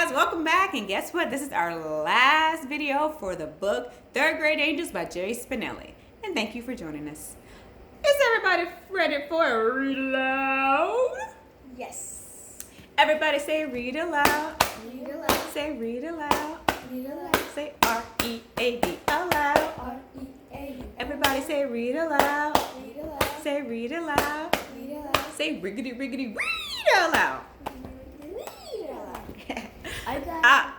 guys, welcome back, and guess what? This is our last video for the book Third Grade Angels by Jerry Spinelli, and thank you for joining us. Is everybody ready for a read aloud? Yes. Everybody say read aloud. Read aloud. Say read aloud. Read aloud. Say R-E-A-D aloud. R-E-A-D. Everybody say read aloud. Read aloud. Say read aloud. Read aloud. Say riggedy riggedy read aloud. Read aloud. I got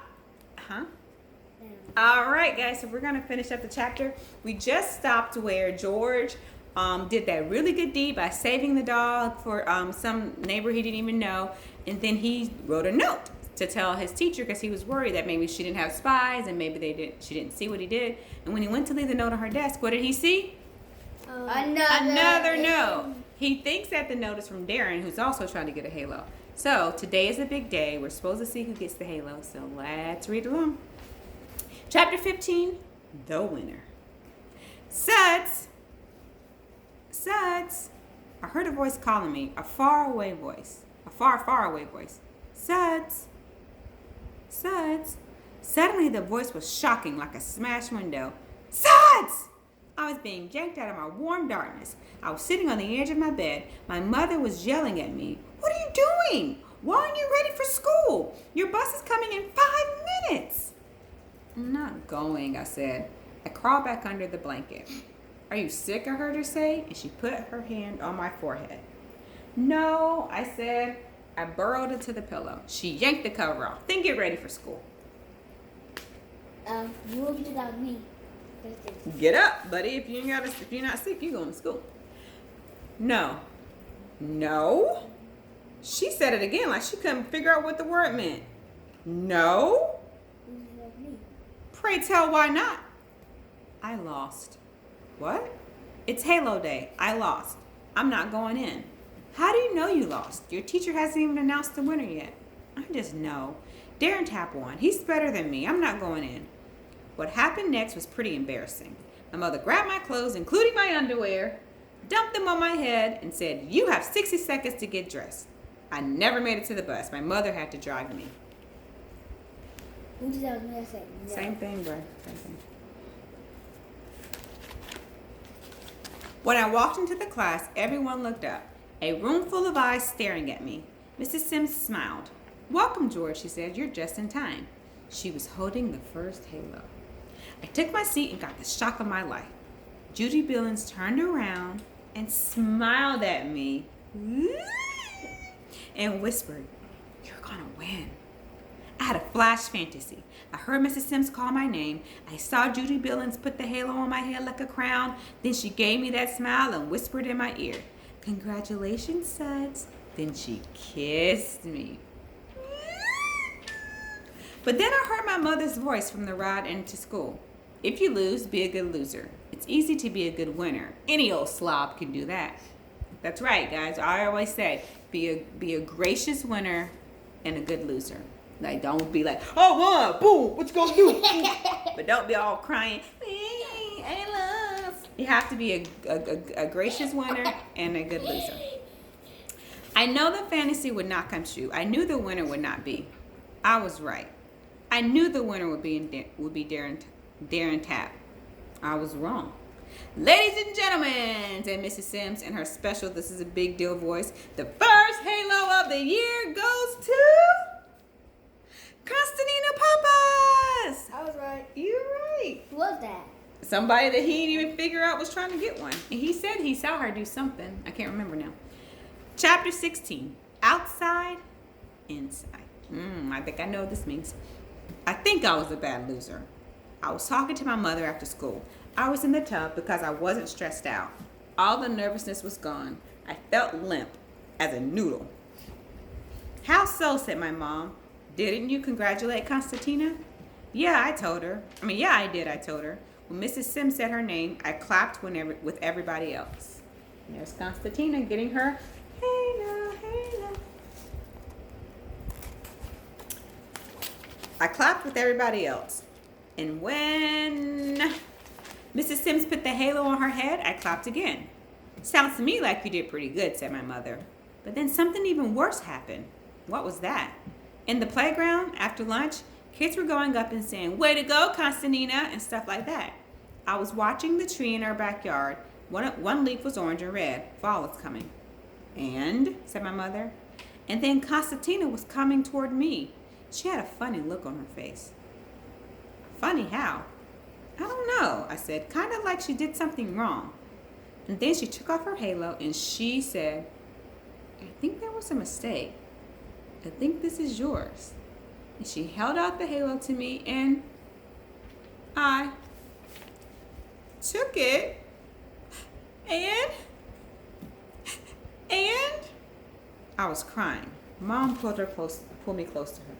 All right, guys, so we're going to finish up the chapter. We just stopped where George did that really good deed by saving the dog for some neighbor he didn't even know. And then he wrote a note to tell his teacher because he was worried that maybe she didn't have spies and maybe she didn't see what he did. And when he went to leave the note on her desk, what did he see? Another note. He thinks that the note is from Darren, who's also trying to get a halo. So today is a big day. We're supposed to see who gets the halo. So let's read along. Chapter 15, The Winner. Suds. I heard a voice calling me, a far away voice. Suds. Suddenly the voice was shocking like a smashed window. Suds! I was being yanked out of my warm darkness. I was sitting on the edge of my bed. My mother was yelling at me. What are you doing? Why aren't you ready for school? Your bus is coming in 5 minutes. I'm not going, I said. I crawled back under the blanket. Are you sick? I heard her say, and she put her hand on my forehead. No, I said. I burrowed into the pillow. She yanked the cover off. Then get ready for school. You will do that with me. Get up, buddy. If you're not sick, you're going to school. No. She said it again like she couldn't figure out what the word meant. No. Pray tell, why not? I lost. What? It's Halo Day. I lost. I'm not going in. How do you know you lost? Your teacher hasn't even announced the winner yet. I just know. Darren Tap won. He's better than me. I'm not going in. What happened next was pretty embarrassing. My mother grabbed my clothes, including my underwear, dumped them on my head, and said, you have 60 seconds to get dressed. I never made it to the bus. My mother had to drive me. Same thing, bro. Same thing. When I walked into the class, everyone looked up. A room full of eyes staring at me. Mrs. Sims smiled. Welcome, George, she said. You're just in time. She was holding the first halo. I took my seat and got the shock of my life. Judy Billings turned around and smiled at me and whispered, you're gonna win. I had a flash fantasy. I heard Mrs. Sims call my name. I saw Judy Billings put the halo on my head like a crown. Then she gave me that smile and whispered in my ear, congratulations, Suds. Then she kissed me. But then I heard my mother's voice from the ride into school. If you lose, be a good loser. It's easy to be a good winner. Any old slob can do that. That's right, guys. I always say, be a gracious winner and a good loser. Like, don't be like, oh, what? Boom, what you gonna do? But don't be all crying, I lost. You have to be a gracious winner and a good loser. I know the fantasy would not come true. I knew the winner would not be. I was right. I knew the winner would be Darren Tap. I was wrong. Ladies and gentlemen, said Mrs. Sims in her special, this is a big deal voice, the first halo of the year goes to Constantina Papas. I was right. You're right. Who was that? Somebody that he didn't even figure out was trying to get one. And he said he saw her do something. I can't remember now. Chapter 16, Outside, Inside. I think I know what this means. I think I was a bad loser. I was talking to my mother after school. I was in the tub because I wasn't stressed out. All the nervousness was gone. I felt limp as a noodle. How so, said my mom. Didn't you congratulate Constantina? Yeah, I told her. I did, I told her. When Mrs. Sims said her name, I clapped with everybody else. And there's Constantina getting her halo. I clapped with everybody else. And when Mrs. Sims put the halo on her head, I clapped again. Sounds to me like you did pretty good, said my mother. But then something even worse happened. What was that? In the playground, after lunch, kids were going up and saying, "Way to go, Constantina," and stuff like that. I was watching the tree in our backyard. One leaf was orange and red. Fall was coming. "And," said my mother. And then Constantina was coming toward me. She had a funny look on her face. "Funny how?" "I don't know," I said, "kind of like she did something wrong." And then she took off her halo and she said, "I think there was a mistake. I think this is yours." And she held out the halo to me and I took it and I was crying. Mom pulled me close to her.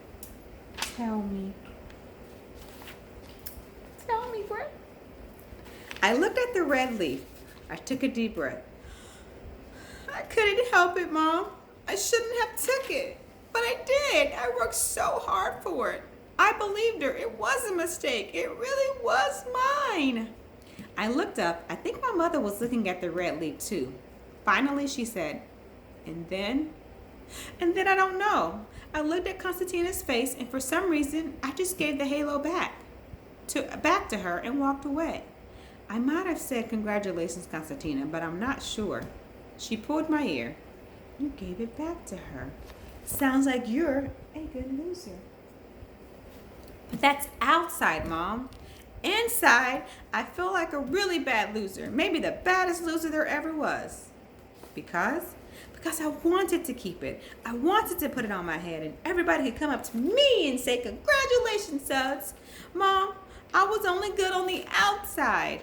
Tell me, Brett. I looked at the red leaf. I took a deep breath. "I couldn't help it, Mom. I shouldn't have took it. But I did. I worked so hard for it. I believed her. It was a mistake. It really was mine." I looked up. I think my mother was looking at the red leaf too. Finally, she said, "And then?" And then I don't know. I looked at Constantina's face, and for some reason, I just gave the halo back to her and walked away. I might have said, "Congratulations, Constantina," but I'm not sure. She pulled my ear. "You gave it back to her. Sounds like you're a good loser." But that's outside, Mom. Inside, I feel like a really bad loser. Maybe the baddest loser there ever was. Because I wanted to keep it. I wanted to put it on my head and everybody could come up to me and say, "Congratulations, Suds." Mom, I was only good on the outside.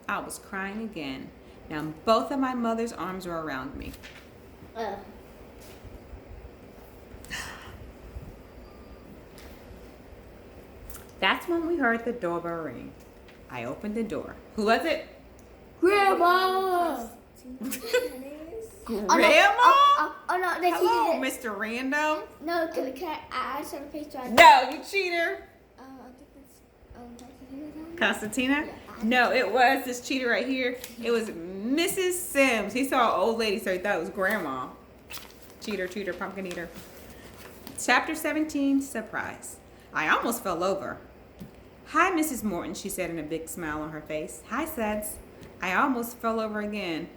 I was crying again. Now both of my mother's arms were around me. That's when we heard the doorbell ring. I opened the door. Who was it? Grandma. Grandma? Oh no, they Hello, cheated. Mr. Random. No, I saw the picture. No, you cheater. I think it's Constantina? Yeah. No, it was this cheater right here. It was Mrs. Sims. He saw an old lady, so he thought it was Grandma. Cheater, pumpkin eater. Chapter 17, Surprise. I almost fell over. "Hi, Mrs. Morton," she said in a big smile on her face. "Hi, Suds." I almost fell over again.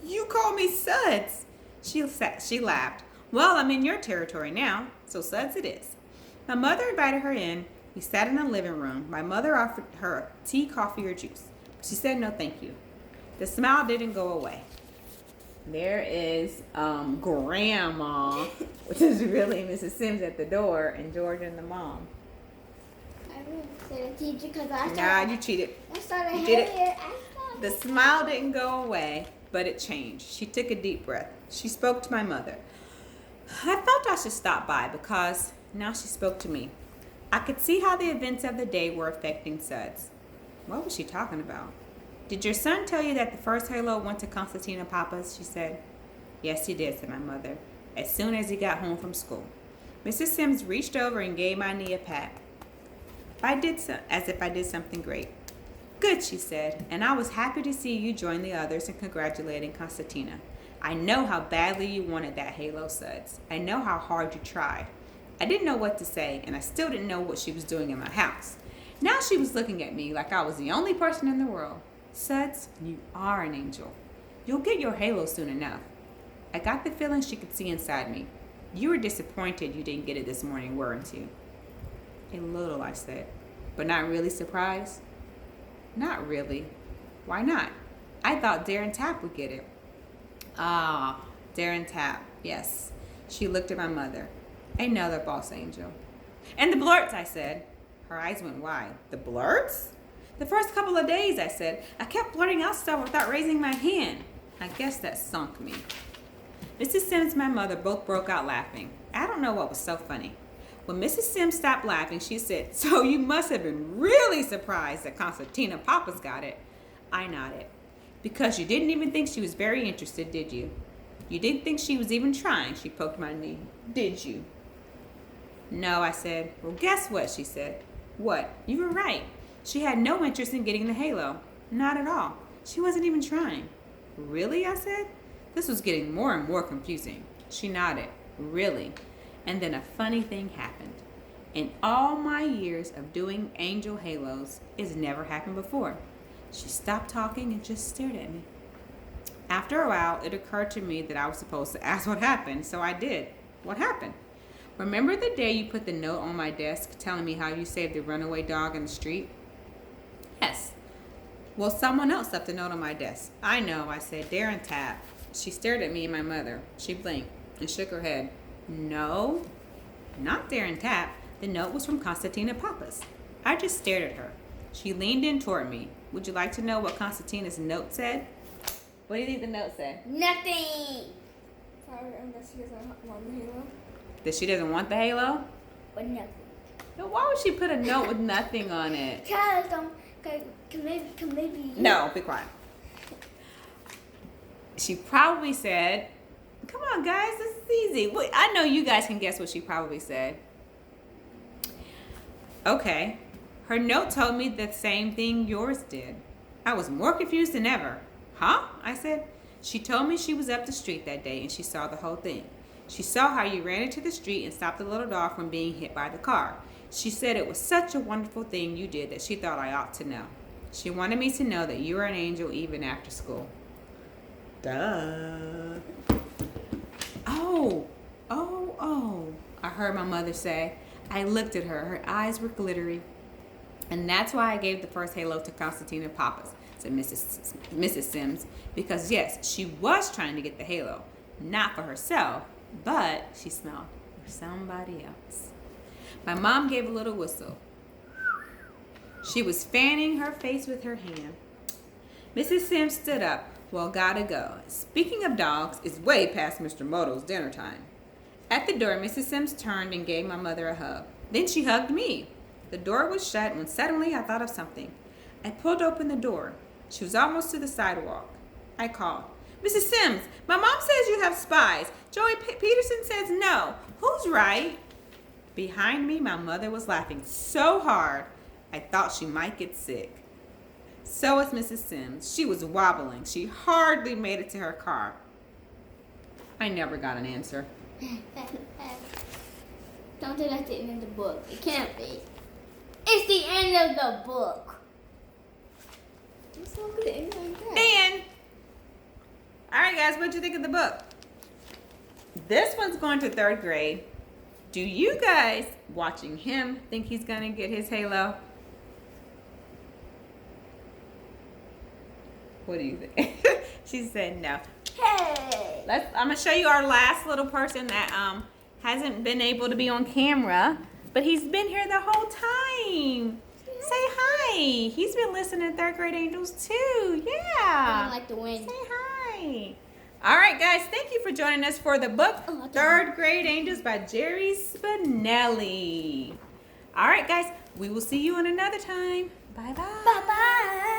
"You call me Suds?" She laughed. "Well, I'm in your territory now, so Suds it is." My mother invited her in. We sat in the living room. My mother offered her tea, coffee, or juice. She said no thank you. The smile didn't go away. There is Grandma, which is really Mrs. Sims at the door, and George and the mom. I wouldn't say the teacher because I Nah, you cheated. started You did it. hating. The smile didn't go away, but it changed. She took a deep breath. She spoke to my mother. I felt I should stop by because now she spoke to me. I could see how the events of the day were affecting Suds. What was she talking about? "Did your son tell you that the first halo went to Constantina Papa's?" she said. "Yes, he did," said my mother, "as soon as he got home from school." Mrs. Sims reached over and gave my knee a pat. As if I did something great. "Good," she said, "and I was happy to see you join the others in congratulating Constantina. I know how badly you wanted that halo, Suds. I know how hard you tried." I didn't know what to say, and I still didn't know what she was doing in my house. Now she was looking at me like I was the only person in the world. "Suds, you are an angel. You'll get your halo soon enough." I got the feeling she could see inside me. "You were disappointed you didn't get it this morning, weren't you?" "A little," I said. "But not really surprised?" "Not really." "Why not?" "I thought Darren Tapp would get it." "Ah, Darren Tapp, yes." She looked at my mother. "Another boss angel." "And the blurts," I said. Her eyes went wide. "The blurts?" "The first couple of days," I said. "I kept blurting out stuff without raising my hand. I guess that sunk me." Mrs. Sims and my mother both broke out laughing. I don't know what was so funny. When Mrs. Sims stopped laughing, she said, "So you must have been really surprised that Constantina Papa's got it." I nodded. "Because you didn't even think she was very interested, did you? You didn't think she was even trying?" She poked my knee. "Did you?" "No," I said. "Well, guess what?" she said. "What?" "You were right. She had no interest in getting the halo. Not at all. She wasn't even trying." "Really?" I said. This was getting more and more confusing. She nodded. "Really. And then a funny thing happened. In all my years of doing angel halos, it's never happened before. She stopped talking and just stared at me. After a while, it occurred to me that I was supposed to ask what happened, so I did. What happened? Remember the day you put the note on my desk telling me how you saved the runaway dog in the street? Yes. Well, someone else left a note on my desk. I know, I said. Darren Tapp. She stared at me and my mother. She blinked and shook her head. No, not Darren Tapp. The note was from Constantina Pappas. I just stared at her. She leaned in toward me. Would you like to know what Constantina's note said? What do you think the note said? Nothing. Sorry, unless she doesn't want the halo. That she doesn't want the halo? But nothing. Now, why would she put a note with nothing on it? Cause can maybe. No, be quiet. She probably said, come on guys, this is easy. Wait, I know you guys can guess what she probably said. Okay. Her note told me the same thing yours did. I was more confused than ever. Huh? I said. She told me she was up the street that day and she saw the whole thing. She saw how you ran into the street and stopped the little dog from being hit by the car. She said it was such a wonderful thing you did that she thought I ought to know. She wanted me to know that you were an angel even after school. Duh. Oh, I heard my mother say. I looked at her. Her eyes were glittery. And that's why I gave the first halo to Constantina Pappas, said Mrs. Sims, because yes, she was trying to get the halo, not for herself, but she smelled for somebody else. My mom gave a little whistle. She was fanning her face with her hand. Mrs. Sims stood up. Well, gotta go. Speaking of dogs, it's way past Mr. Moto's dinner time. At the door, Mrs. Sims turned and gave my mother a hug. Then she hugged me. The door was shut when suddenly I thought of something. I pulled open the door. She was almost to the sidewalk. I called, Mrs. Sims, my mom says you have spies. Joey Peterson says no. Who's right? Behind me, my mother was laughing so hard, I thought she might get sick. So was Mrs. Sims. She was wobbling. She hardly made it to her car. I never got an answer. Don't do that to the end of the book. It can't be. It's the end of the book. It's not good end like that. Dan! Alright guys, what'd you think of the book? This one's going to 3rd grade. Do you guys, watching him, think he's going to get his halo? What do you think? She said no. Hey. I'm going to show you our last little person that hasn't been able to be on camera, but he's been here the whole time. Say hi. He's been listening to 3rd Grade Angels too. Yeah. I don't like the wind. Say hi. All right, guys. Thank you for joining us for the book 3rd Grade Angels by Jerry Spinelli. All right, guys. We will see you in another time. Bye-bye. Bye-bye.